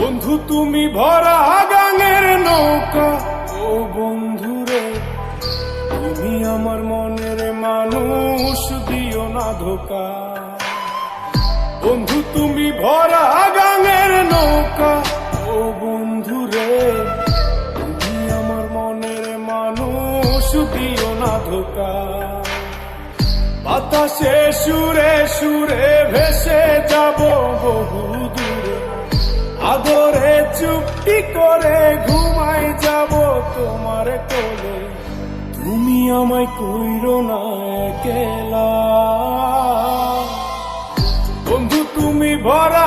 বন্ধু তুমি ভরা গাঙের নৌকা, ও বন্ধুরে তুমি আমার মনের মানুষ, দিও না ধোকা। বন্ধু তুমি ভরা গাঙের নৌকা, ও বন্ধুরে তুমি আমার মনের মানুষ, দিও না ধোকা। বাতাসে সুরে সুরে ভেসে যাব বহু দূরে, আদরে চুপটি করে ঘুমাই যাব তোমার কোলে। তুমি আমায় কইরো না একলা, বন্ধু তুমি ভরা